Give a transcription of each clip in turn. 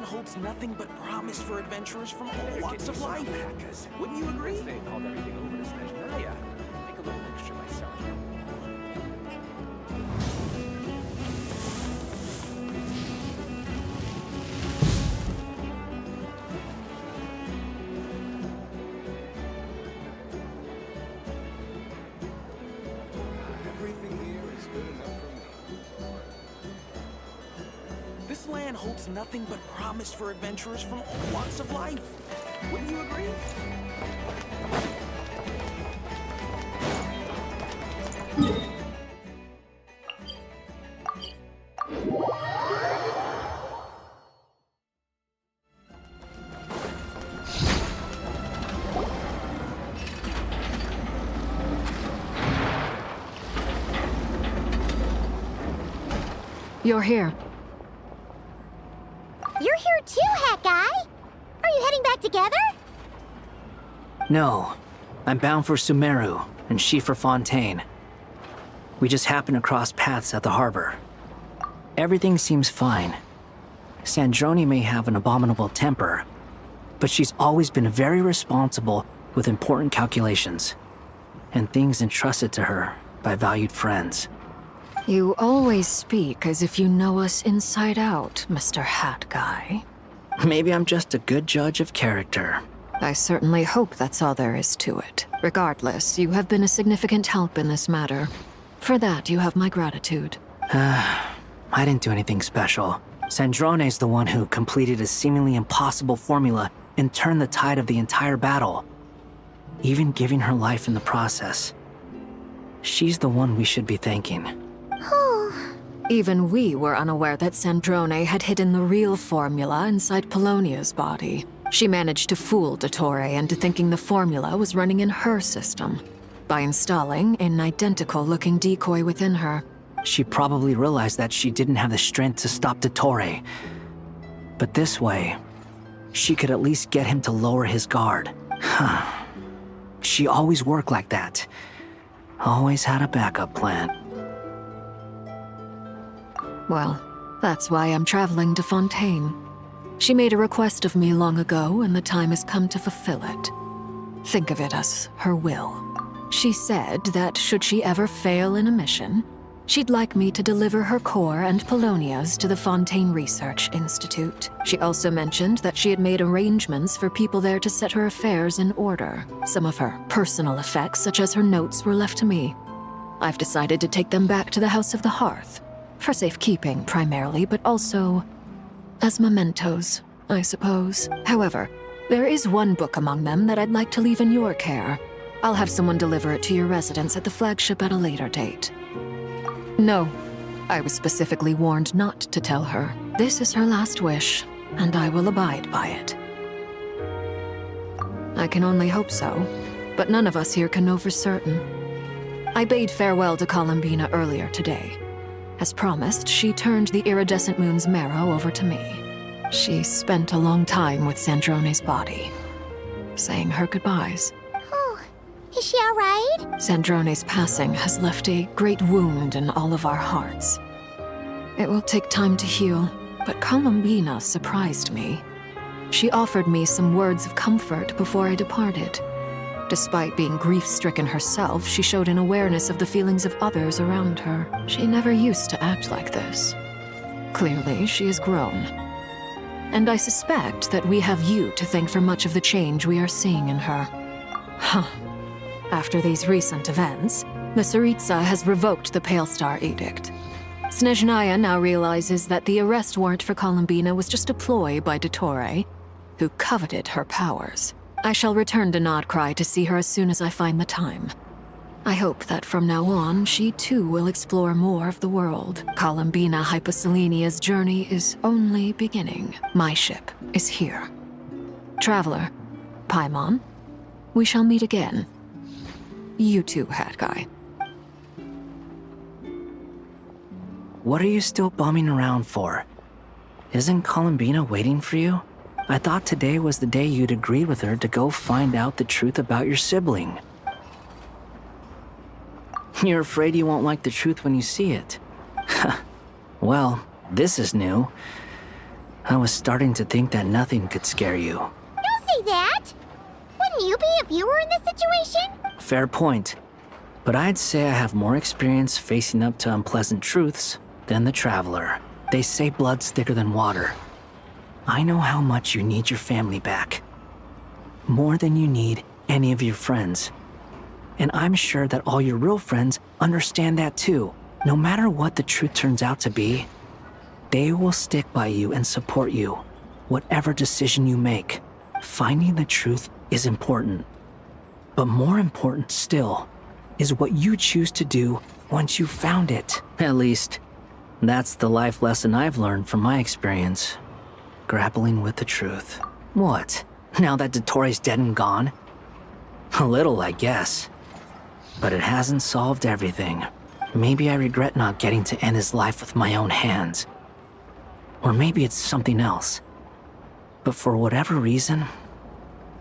holds nothing but promise for adventurers from all walks of life. Wouldn't you agree? They called everything over to Snezhnaya. Make a little mixture myself. Everything here is good enough for me. This land holds nothing but promise for adventurers from all walks of life. Wouldn't you agree? You're here. You're here too, Hat Guy! Are you heading back together? No. I'm bound for Sumeru, and she for Fontaine. We just happened to cross paths at the harbor. Everything seems fine. Sandrone may have an abominable temper, but she's always been very responsible with important calculations, and things entrusted to her by valued friends. You always speak as if you know us inside out, Mr. Hat Guy. Maybe I'm just a good judge of character. I certainly hope that's all there is to it. Regardless, you have been a significant help in this matter. For that, you have my gratitude. I didn't do anything special. Sandrone's the one who completed a seemingly impossible formula and turned the tide of the entire battle, even giving her life in the process. She's the one we should be thanking. Even we were unaware that Sandrone had hidden the real formula inside Polonia's body. She managed to fool Dottore into thinking the formula was running in her system by installing an identical-looking decoy within her. She probably realized that she didn't have the strength to stop Dottore. But this way, she could at least get him to lower his guard. She always worked like that. Always had a backup plan. Well, that's why I'm traveling to Fontaine. She made a request of me long ago, and the time has come to fulfill it. Think of it as her will. She said that should she ever fail in a mission, she'd like me to deliver her core and Polonia's to the Fontaine Research Institute. She also mentioned that she had made arrangements for people there to set her affairs in order. Some of her personal effects, such as her notes, were left to me. I've decided to take them back to the House of the Hearth. For safekeeping, primarily, but also as mementos, I suppose. However, there is one book among them that I'd like to leave in your care. I'll have someone deliver it to your residence at the flagship at a later date. No, I was specifically warned not to tell her. This is her last wish, and I will abide by it. I can only hope so, but none of us here can know for certain. I bade farewell to Columbina earlier today. As promised, she turned the iridescent moon's marrow over to me. She spent a long time with Sandrone's body, saying her goodbyes. Oh, is she all right? Sandrone's passing has left a great wound in all of our hearts. It will take time to heal, but Columbina surprised me. She offered me some words of comfort before I departed. Despite being grief-stricken herself, she showed an awareness of the feelings of others around her. She never used to act like this. Clearly, she has grown. And I suspect that we have you to thank for much of the change we are seeing in her. After these recent events, the Tsaritsa has revoked the Pale Star Edict. Snezhnaya now realizes that the arrest warrant for Columbina was just a ploy by Dottore, who coveted her powers. I shall return to nod-krai to see her as soon as I find the time. I hope that from now on, she too will explore more of the world. Columbina Hyposelenia's journey is only beginning. My ship is here. Traveler, Paimon, we shall meet again. You too, Hat Guy. What are you still bumming around for? Isn't Columbina waiting for you? I thought today was the day you'd agreed with her to go find out the truth about your sibling. You're afraid you won't like the truth when you see it. Well, this is new. I was starting to think that nothing could scare you. Don't say that! Wouldn't you be if you were in this situation? Fair point. But I'd say I have more experience facing up to unpleasant truths than the Traveler. They say blood's thicker than water. I know how much you need your family back. More than you need any of your friends. And I'm sure that all your real friends understand that too. No matter what the truth turns out to be, they will stick by you and support you, whatever decision you make. Finding the truth is important. But more important still is what you choose to do once you've found it. At least, that's the life lesson I've learned from my experience. Grappling with the truth. What? Now that Dottoro's dead and gone? A little, I guess. But it hasn't solved everything. Maybe I regret not getting to end his life with my own hands. Or maybe it's something else. But for whatever reason,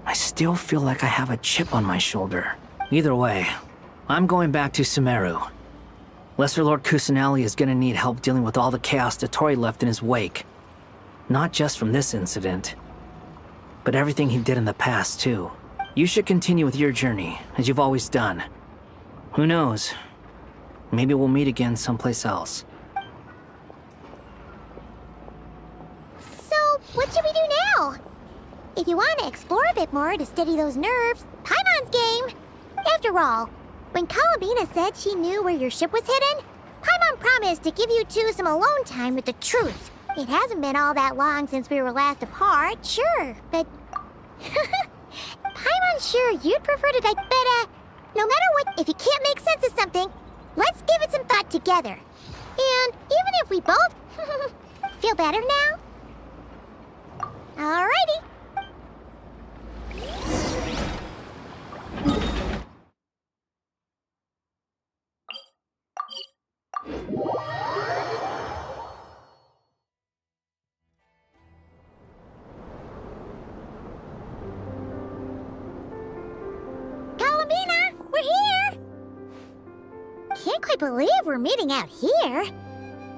I still feel like I have a chip on my shoulder. Either way, I'm going back to Sumeru. Lesser Lord Kusanali is gonna need help dealing with all the chaos Dottori left in his wake. Not just from this incident, but everything he did in the past, too. You should continue with your journey, as you've always done. Who knows? Maybe we'll meet again someplace else. So, what should we do now? If you want to explore a bit more to steady those nerves, Paimon's game! After all, when Columbina said she knew where your ship was hidden, Paimon promised to give you two some alone time with the truth. It hasn't been all that long since we were last apart, sure, but... Paimon's sure you'd prefer to but no matter what, if you can't make sense of something, let's give it some thought together. And even if we both feel better now? Alrighty. Columbina, we're here! Can't quite believe we're meeting out here.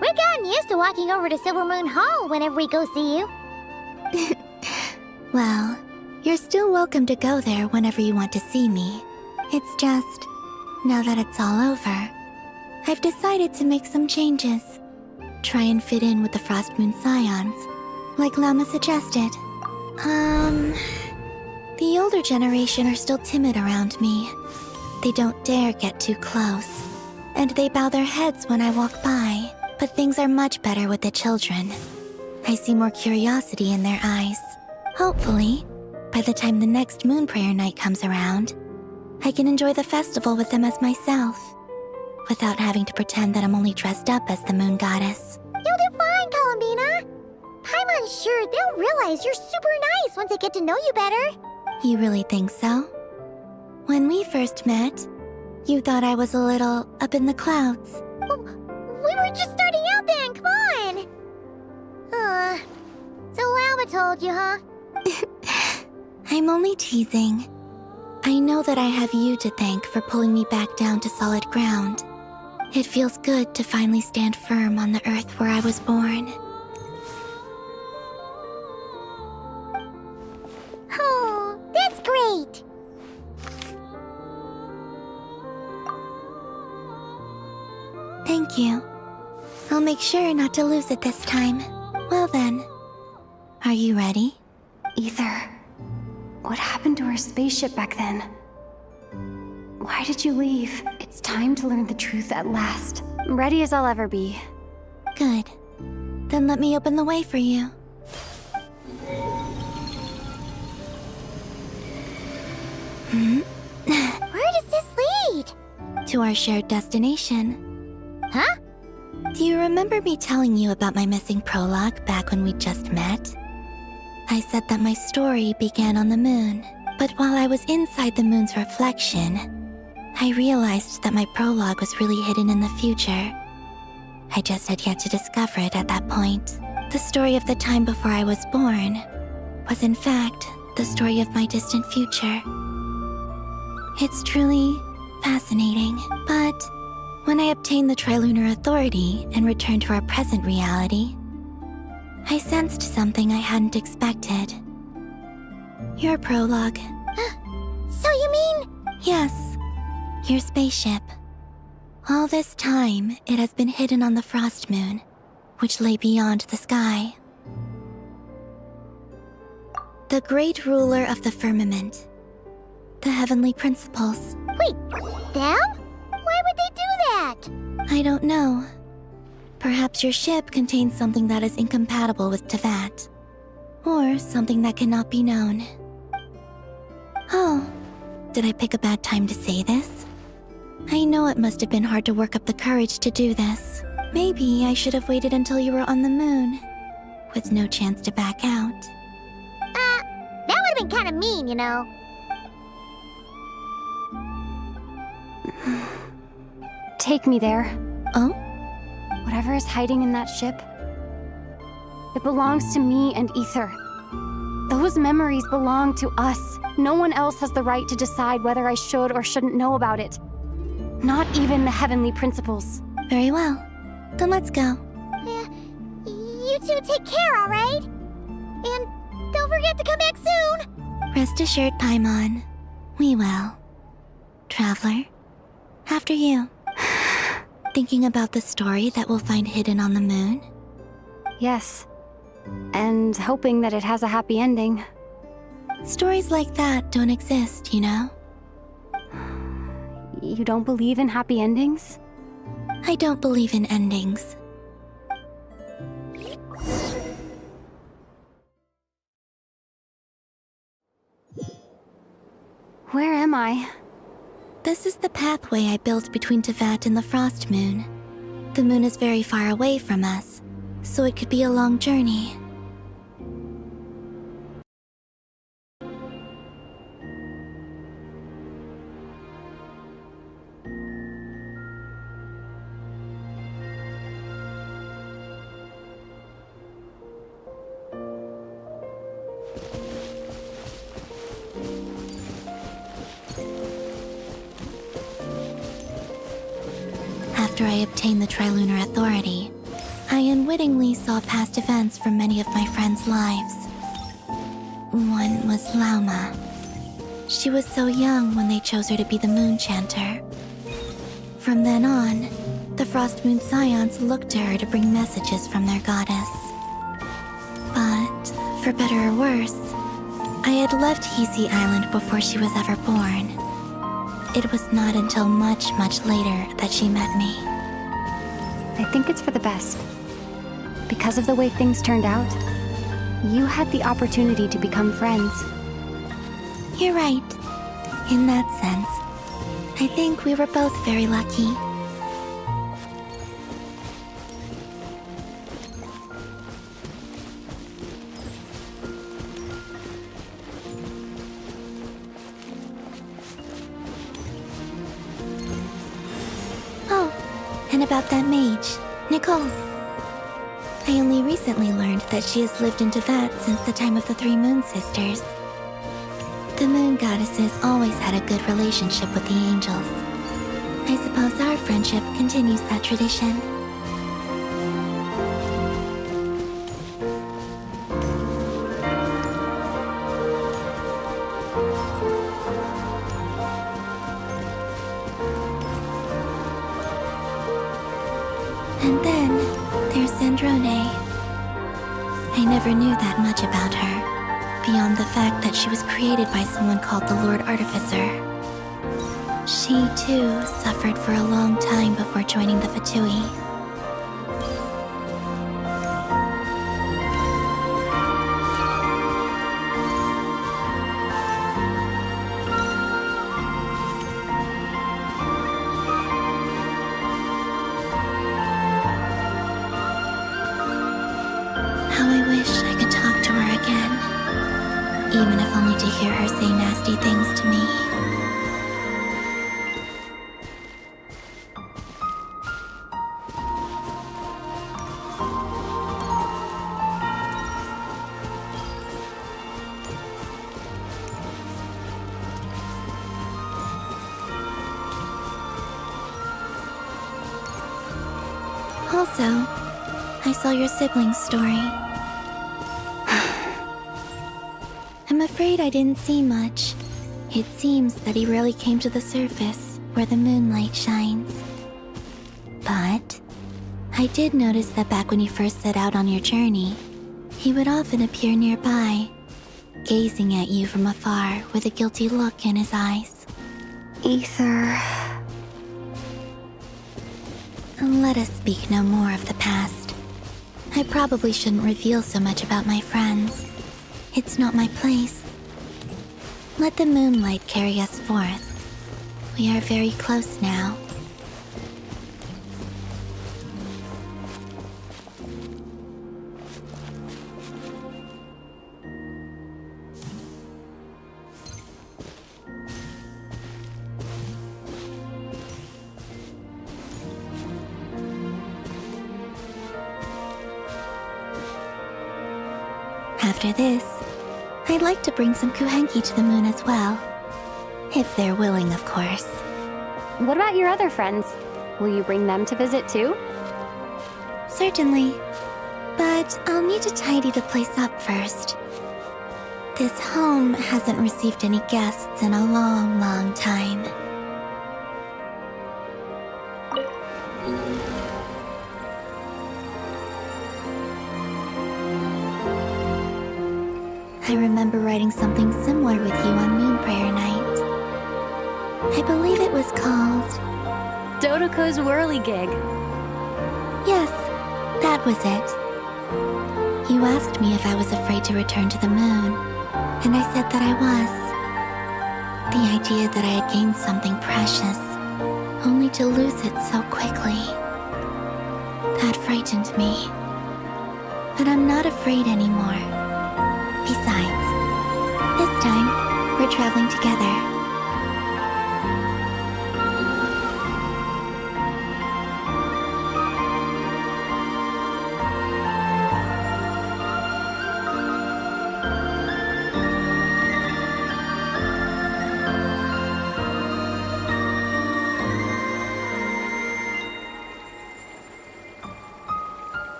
We've gotten used to walking over to Silver Moon Hall whenever we go see you. Well, you're still welcome to go there whenever you want to see me. It's just, now that it's all over, I've decided to make some changes. Try and fit in with the Frost Moon Scions, like Lama suggested. The older generation are still timid around me. They don't dare get too close, and they bow their heads when I walk by. But things are much better with the children. I see more curiosity in their eyes. Hopefully, by the time the next Moon Prayer Night comes around, I can enjoy the festival with them as myself, without having to pretend that I'm only dressed up as the Moon Goddess. You'll do fine, Columbina. Paimon's sure they'll realize you're super nice once they get to know you better. You really think so? When we first met, you thought I was a little up in the clouds. We were just starting out then, come on! So Alma told you, huh? I'm only teasing. I know that I have you to thank for pulling me back down to solid ground. It feels good to finally stand firm on the earth where I was born. Oh, that's great! Thank you. I'll make sure not to lose it this time. Well then, are you ready? Ether, what happened to our spaceship back then? Why did you leave? It's time to learn the truth at last. I'm ready as I'll ever be. Good. Then let me open the way for you. Where does this lead? To our shared destination. Huh? Do you remember me telling you about my missing prologue back when we just met? I said that my story began on the moon, but while I was inside the moon's reflection, I realized that my prologue was really hidden in the future. I just had yet to discover it at that point. The story of the time before I was born was in fact the story of my distant future. It's truly fascinating, but when I obtained the Trilunar Authority and returned to our present reality, I sensed something I hadn't expected. Your prologue. So you mean... Yes, your spaceship. All this time, it has been hidden on the frost moon, which lay beyond the sky. The great ruler of the firmament. The heavenly principles. Wait, them? Why would they do that? I don't know. Perhaps your ship contains something that is incompatible with Teyvat. Or something that cannot be known. Oh, did I pick a bad time to say this? I know it must have been hard to work up the courage to do this. Maybe I should have waited until you were on the moon, with no chance to back out. That would have been kind of mean, you know. Take me there. Oh? Whatever is hiding in that ship, it belongs to me and Ether. Those memories belong to us. No one else has the right to decide whether I should or shouldn't know about it. Not even the heavenly principles. Very well. Then let's go. Yeah, you two take care, alright? And don't forget to come back soon! Rest assured, Paimon. We will. Traveler, after you. Thinking about the story that we'll find hidden on the moon? Yes. And hoping that it has a happy ending. Stories like that don't exist, you know? You don't believe in happy endings? I don't believe in endings. Where am I? This is the pathway I built between Teyvat and the Frost Moon. The moon is very far away from us, so it could be a long journey. After I obtained the Trilunar Authority, I unwittingly saw past events from many of my friends' lives. One was Lauma. She was so young when they chose her to be the Moon Chanter. From then on, the Frost Moon Scions looked to her to bring messages from their goddess. But, for better or worse, I had left Hisi Island before she was ever born. It was not until much, much later that she met me. I think it's for the best. Because of the way things turned out, you had the opportunity to become friends. You're right. In that sense, I think we were both very lucky. Oh, and about that mage, Nicole. I only recently learned that she has lived in Teyvat since the time of the Three Moon Sisters. The moon goddesses always had a good relationship with the angels. I suppose our friendship continues that tradition. And then there's Sandrone. I never knew that much about her, beyond the fact that she was created by someone called the Lord Artificer. She, too, suffered for a long time before joining the Fatui. How I wish I could talk to her again, even if only to hear her say nasty things to me. Also, I saw your siblings' story. afraid I didn't see much. It seems that he rarely came to the surface, where the moonlight shines. But I did notice that back when you first set out on your journey, he would often appear nearby, gazing at you from afar with a guilty look in his eyes. Ether. Let us speak no more of the past. I probably shouldn't reveal so much about my friends. It's not my place. Let the moonlight carry us forth. We are very close now. After this, I'd like to bring some kuhenki to the moon as well. If they're willing, of course. What about your other friends? Will you bring them to visit too? Certainly. But I'll need to tidy the place up first. This home hasn't received any guests in a long, long time. I remember writing something similar with you on Moon Prayer Night. I believe it was called... Dodoko's whirligig. Yes, that was it. You asked me if I was afraid to return to the moon, and I said that I was. The idea that I had gained something precious, only to lose it so quickly. That frightened me. But I'm not afraid anymore. Besides, this time, we're traveling together.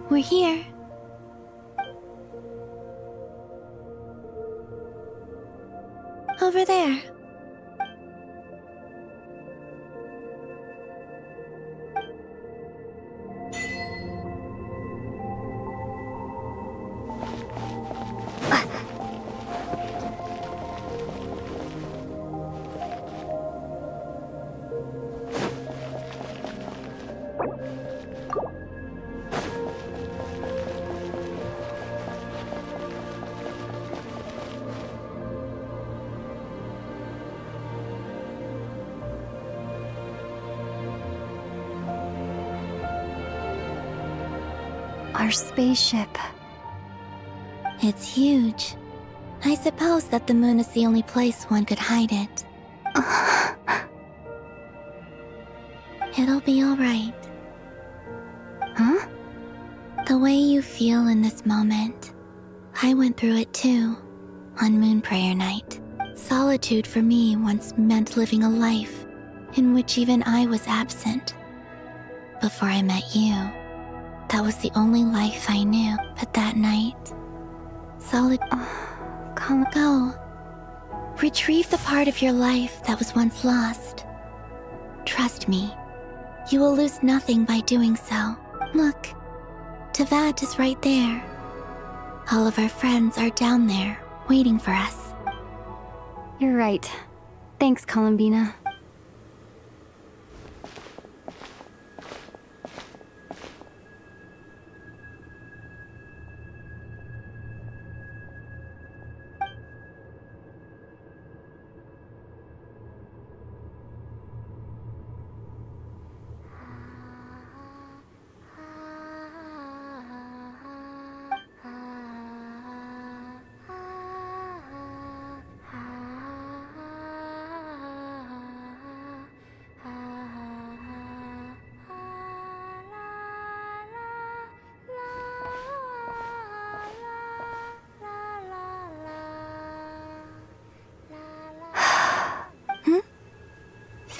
We're here. Over there. Our spaceship. It's huge. I suppose that the moon is the only place one could hide it. It'll be all right. Huh? The way you feel in this moment, I went through it too, on Moon Prayer Night. Solitude for me once meant living a life in which even I was absent. Before I met you, that was the only life I knew. But that night, Go. Retrieve the part of your life that was once lost. Trust me, you will lose nothing by doing so. Look, Tavad is right there. All of our friends are down there, waiting for us. You're right. Thanks, Columbina.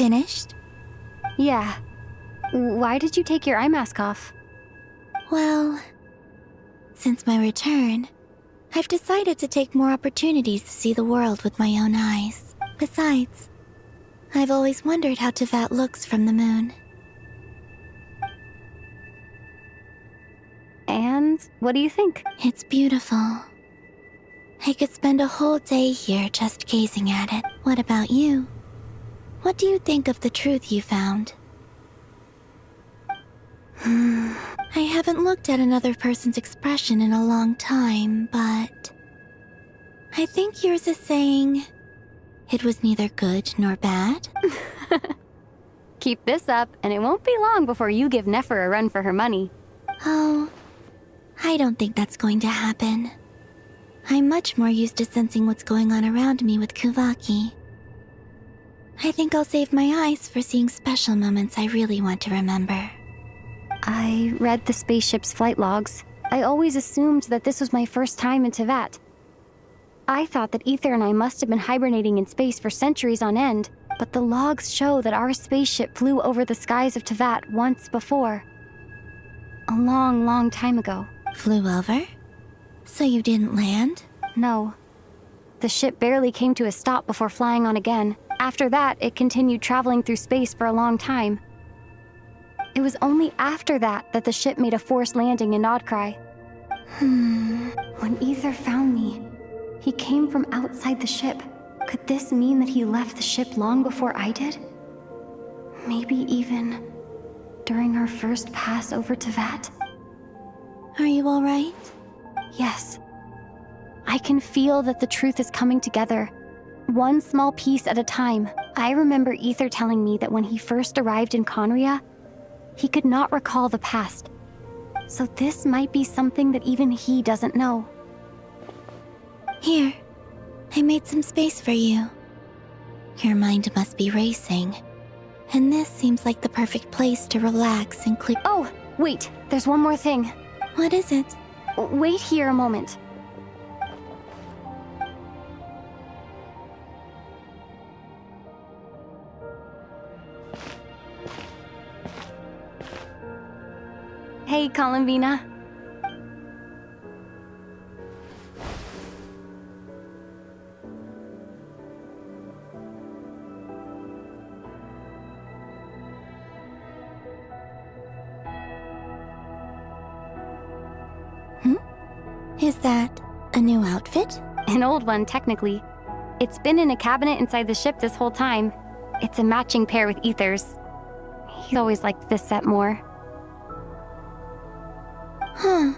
Finished? Yeah. Why did you take your eye mask off? Well, since my return, I've decided to take more opportunities to see the world with my own eyes. Besides, I've always wondered how Tevat looks from the moon. And what do you think? It's beautiful. I could spend a whole day here just gazing at it. What about you? What do you think of the truth you found? I haven't looked at another person's expression in a long time, but I think yours is saying it was neither good nor bad. Keep this up, and it won't be long before you give Nefer a run for her money. Oh, I don't think that's going to happen. I'm much more used to sensing what's going on around me with Kuvaki. I think I'll save my eyes for seeing special moments I really want to remember. I read the spaceship's flight logs. I always assumed that this was my first time in Tevat. I thought that Ether and I must have been hibernating in space for centuries on end, but the logs show that our spaceship flew over the skies of Tevat once before. A long, long time ago. Flew over? So you didn't land? No. The ship barely came to a stop before flying on again. After that, it continued traveling through space for a long time. It was only after that that the ship made a forced landing in Nod-krai. When Ether found me, he came from outside the ship. Could this mean that he left the ship long before I did? Maybe even during our first pass over Tevat? Are you all right? Yes. I can feel that the truth is coming together, one small piece at a time. I remember Ether telling me that when he first arrived in Conria, he could not recall the past. So this might be something that even he doesn't know. Here, I made some space for you. Your mind must be racing, and this seems like the perfect place to relax and clear. Oh, wait, there's one more thing. What is it? Wait here a moment. Hey, Columbina. Is that a new outfit? An old one, technically. It's been in a cabinet inside the ship this whole time. It's a matching pair with Ether's. He always liked this set more. Huh.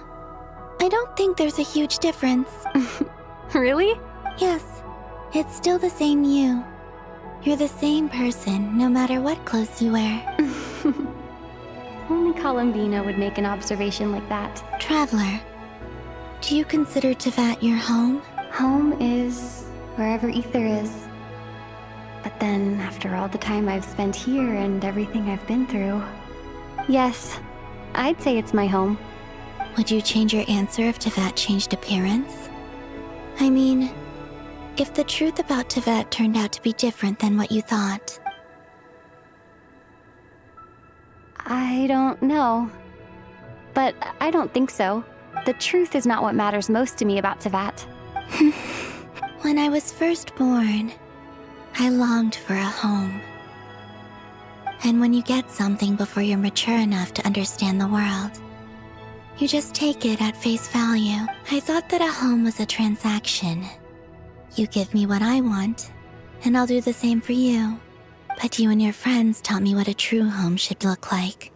I don't think there's a huge difference. Really? Yes, it's still the same you. You're the same person, no matter what clothes you wear. Only Columbina would make an observation like that. Traveler, do you consider Tevat your home? Home is wherever Ether is. But then, after all the time I've spent here and everything I've been through, yes, I'd say it's my home. Would you change your answer if Tevat changed appearance? I mean, if the truth about Tevat turned out to be different than what you thought. I don't know. But I don't think so. The truth is not what matters most to me about Tevat. When I was first born, I longed for a home. And when you get something before you're mature enough to understand the world, you just take it at face value. I thought that a home was a transaction. You give me what I want, and I'll do the same for you. But you and your friends taught me what a true home should look like.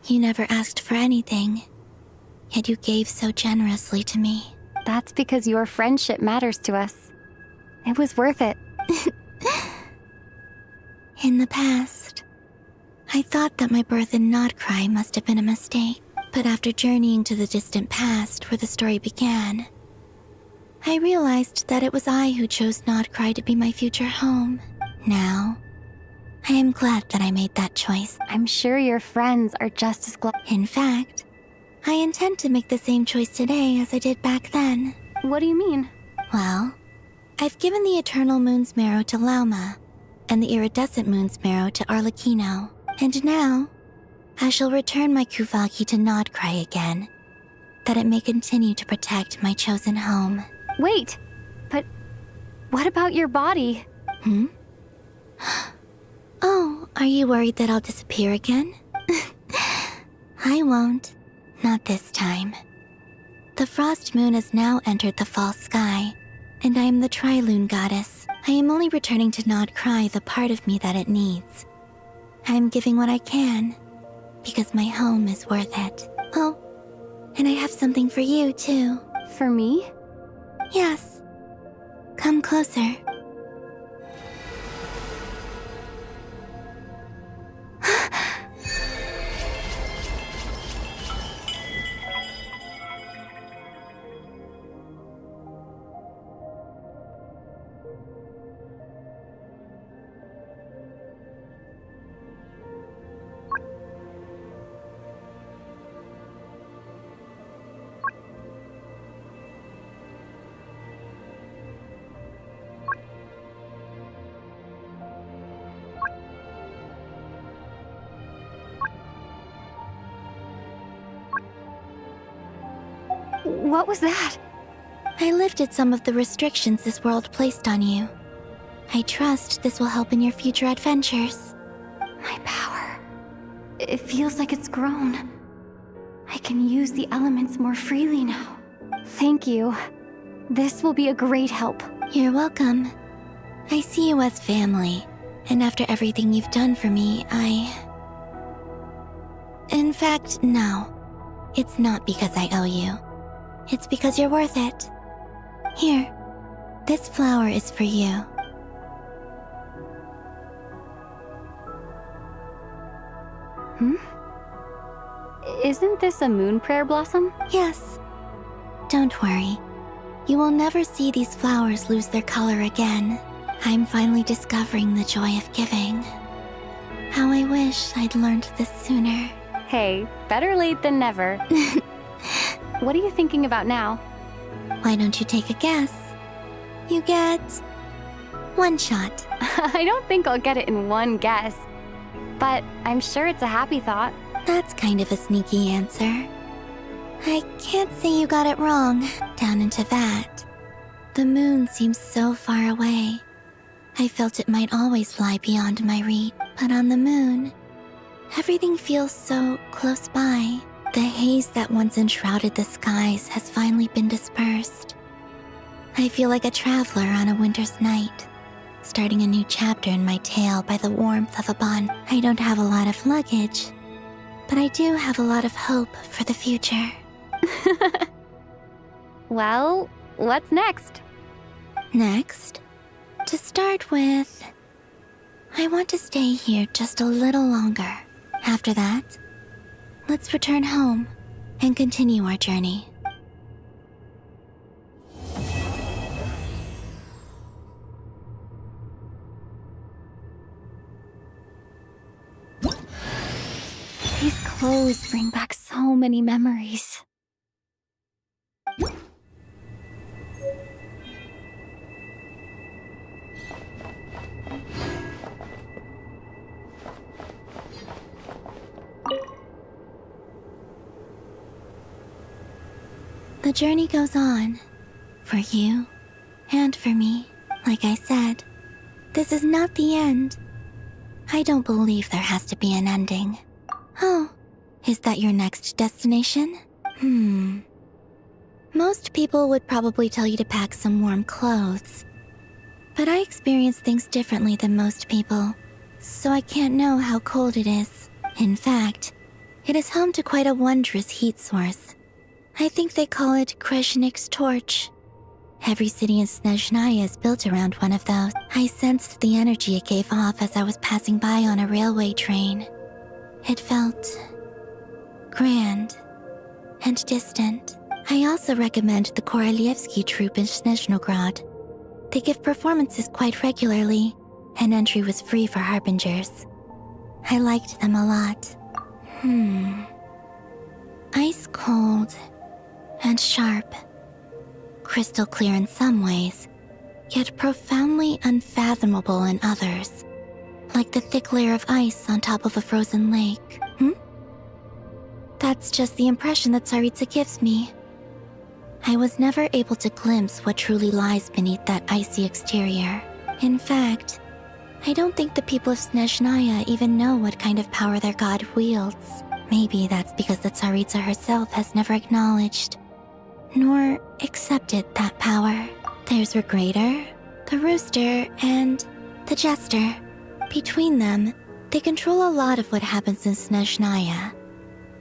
You never asked for anything, yet you gave so generously to me. That's because your friendship matters to us. It was worth it. In the past, I thought that my birth in nod-krai must have been a mistake. But after journeying to the distant past where the story began, I realized that it was I who chose nod-krai to be my future home. Now, I am glad that I made that choice. I'm sure your friends are just as glad. In fact, I intend to make the same choice today as I did back then. What do you mean? Well, I've given the Eternal Moon's marrow to Lauma, and the iridescent moon's marrow to Arlecchino. And now, I shall return my Kuvagi to Nod-krai again, that it may continue to protect my chosen home. Wait, but what about your body? Oh, are you worried that I'll disappear again? I won't. Not this time. The frost moon has now entered the fall sky, and I am the Trilune goddess. I am only returning to nod-krai the part of me that it needs. I am giving what I can, because my home is worth it. Oh, and I have something for you, too. For me? Yes. Come closer. What was that? I lifted some of the restrictions this world placed on you. I trust this will help in your future adventures. My power. It feels like it's grown. I can use the elements more freely now. Thank you. This will be a great help. You're welcome. I see you as family, and after everything you've done for me, In fact, no. It's not because I owe you. It's because you're worth it. Here, this flower is for you. Isn't this a moon prayer blossom? Yes. Don't worry. You will never see these flowers lose their color again. I'm finally discovering the joy of giving. How I wish I'd learned this sooner. Hey, better late than never. What are you thinking about now? Why don't you take a guess? You get one shot. I don't think I'll get it in one guess. But I'm sure it's a happy thought. That's kind of a sneaky answer. I can't say you got it wrong. Down into that. The moon seems so far away. I felt it might always lie beyond my reach. But on the moon, everything feels so close by. The haze that once enshrouded the skies has finally been dispersed. I feel like a traveler on a winter's night, starting a new chapter in my tale by the warmth of a bond. I don't have a lot of luggage, but I do have a lot of hope for the future. Well, what's next? Next, to start with, I want to stay here just a little longer. After that, let's return home and continue our journey. These clothes bring back so many memories. The journey goes on, for you and for me. Like I said, this is not the end. I don't believe there has to be an ending. Oh, is that your next destination? Most people would probably tell you to pack some warm clothes. But I experience things differently than most people, so I can't know how cold it is. In fact, it is home to quite a wondrous heat source. I think they call it Kreshnik's torch. Every city in Snezhnaya is built around one of those. I sensed the energy it gave off as I was passing by on a railway train. It felt grand and distant. I also recommend the Korolievsky troupe in Snezhnograd. They give performances quite regularly, and entry was free for harbingers. I liked them a lot. Ice cold and sharp. Crystal clear in some ways, yet profoundly unfathomable in others. like the thick layer of ice on top of a frozen lake. That's just the impression that Tsaritsa gives me. I was never able to glimpse what truly lies beneath that icy exterior. In fact, I don't think the people of Snezhnaya even know what kind of power their god wields. Maybe that's because the Tsaritsa herself has never acknowledged, nor accepted that power. There's Regrator, the Rooster, and the Jester. Between them, they control a lot of what happens in Snezhnaya.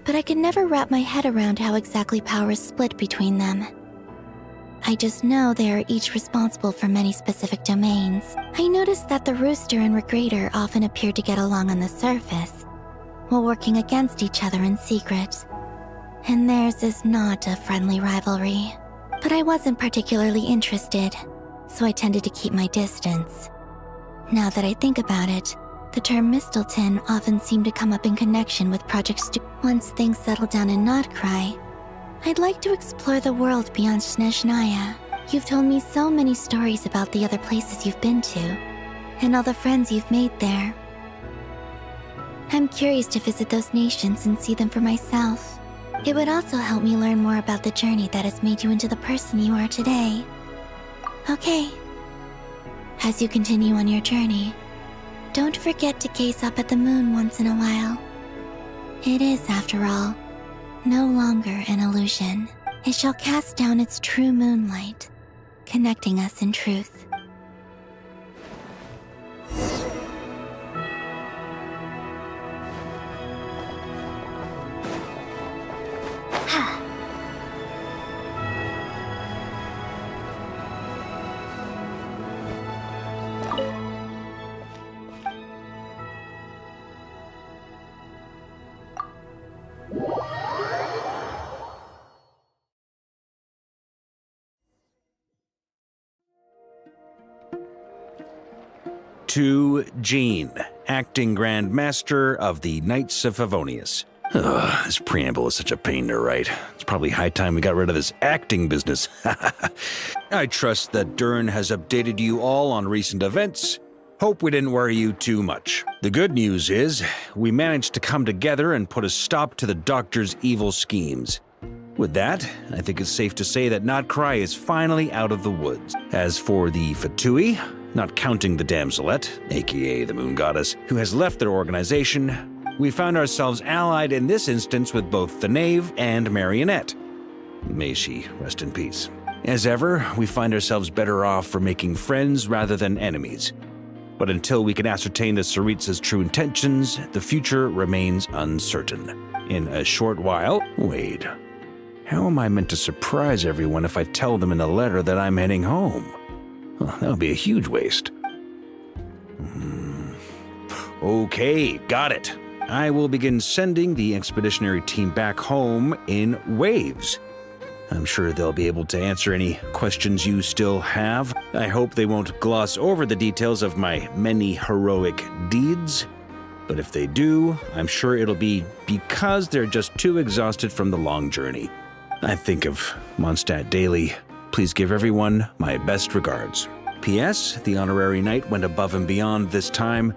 But I can never wrap my head around how exactly power is split between them. I just know they are each responsible for many specific domains. I noticed that the Rooster and Regrator often appear to get along on the surface, while working against each other in secret. And theirs is not a friendly rivalry. But I wasn't particularly interested, so I tended to keep my distance. Now that I think about it, the term Mistelton often seemed to come up in connection with Project Once things settle down in Nod-krai, I'd like to explore the world beyond Snezhnaya. You've told me so many stories about the other places you've been to, and all the friends you've made there. I'm curious to visit those nations and see them for myself. It would also help me learn more about the journey that has made you into the person you are today. Okay. As you continue on your journey, don't forget to gaze up at the moon once in a while. It is, after all, no longer an illusion. It shall cast down its true moonlight, connecting us in truth. To Jean, acting Grand Master of the Knights of Favonius. Ugh, this preamble is such a pain to write. It's probably high time we got rid of this acting business. I trust that Dern has updated you all on recent events. Hope we didn't worry you too much. The good news is, we managed to come together and put a stop to the Doctor's evil schemes. With that, I think it's safe to say that nod-krai is finally out of the woods. As for the Fatui, not counting the damselette, aka the moon goddess, who has left their organization, we found ourselves allied in this instance with both the Knave and Marionette. May she rest in peace. As ever, we find ourselves better off for making friends rather than enemies. But until we can ascertain the Tsaritsa's true intentions, the future remains uncertain. In a short while, wait, how am I meant to surprise everyone if I tell them in the letter that I'm heading home? Well, that would be a huge waste. Okay, got it. I will begin sending the expeditionary team back home in waves. I'm sure they'll be able to answer any questions you still have. I hope they won't gloss over the details of my many heroic deeds. But if they do, I'm sure it'll be because they're just too exhausted from the long journey. I think of Mondstadt daily. Please give everyone my best regards. P.S. The honorary knight went above and beyond this time.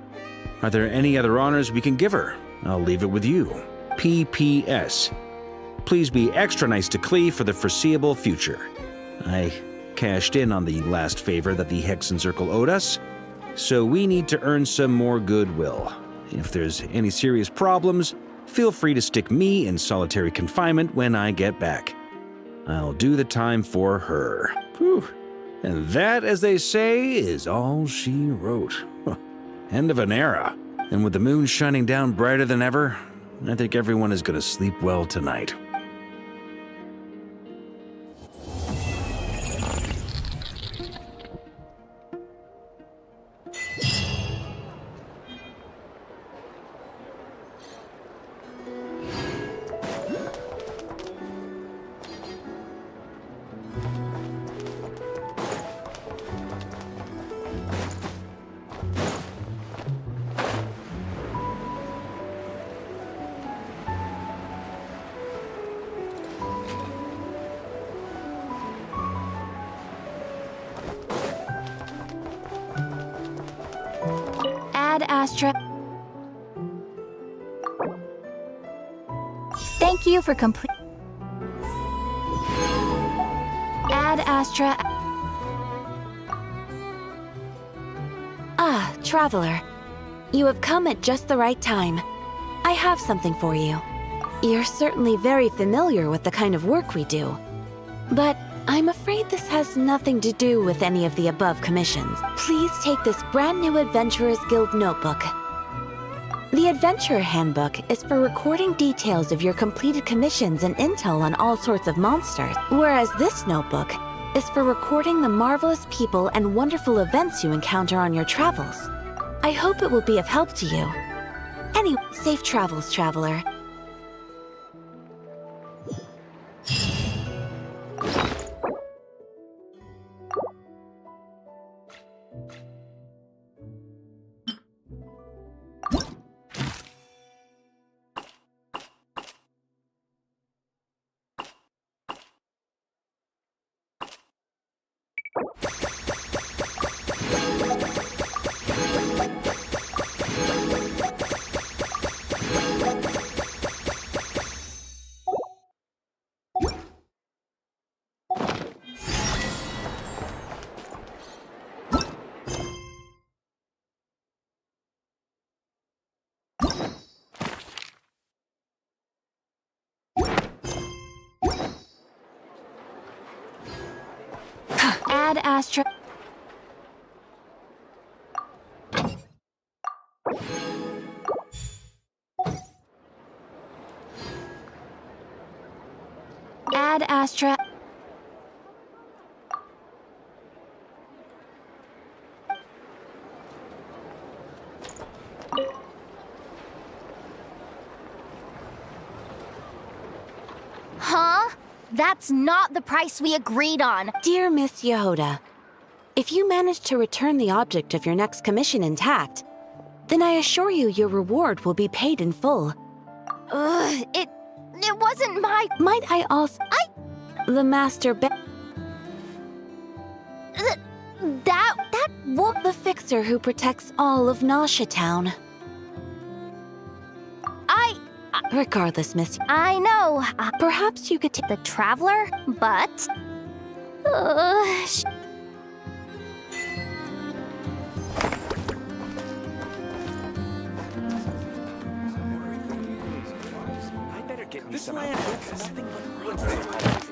Are there any other honors we can give her? I'll leave it with you. P.P.S. Please be extra nice to Klee for the foreseeable future. I cashed in on the last favor that the Hexen Circle owed us, so we need to earn some more goodwill. If there's any serious problems, feel free to stick me in solitary confinement when I get back. I'll do the time for her. Whew. And that, as they say, is all she wrote. End of an era. And with the moon shining down brighter than ever, I think everyone is going to sleep well tonight. Astra. Thank you for complete. Ad Astra. Ah, traveler. You have come at just the right time. I have something for you. You're certainly very familiar with the kind of work we do. But I'm afraid this has nothing to do with any of the above commissions. Please take this brand new Adventurers Guild notebook. The Adventurer Handbook is for recording details of your completed commissions and intel on all sorts of monsters, whereas this notebook is for recording the marvelous people and wonderful events you encounter on your travels. I hope it will be of help to you. Anyway, safe travels, traveler. Ad Astra. Ad Astra. Huh? That's not the price we agreed on. Dear Miss Yehoda, if you manage to return the object of your next commission intact, then I assure you your reward will be paid in full. It wasn't my... Might I also... The Master That what the fixer who protects all of Nasha Town. Regardless, Miss... I know. Perhaps you could take... The Traveler, but... I better get me This some land alpacas. has nothing but promise.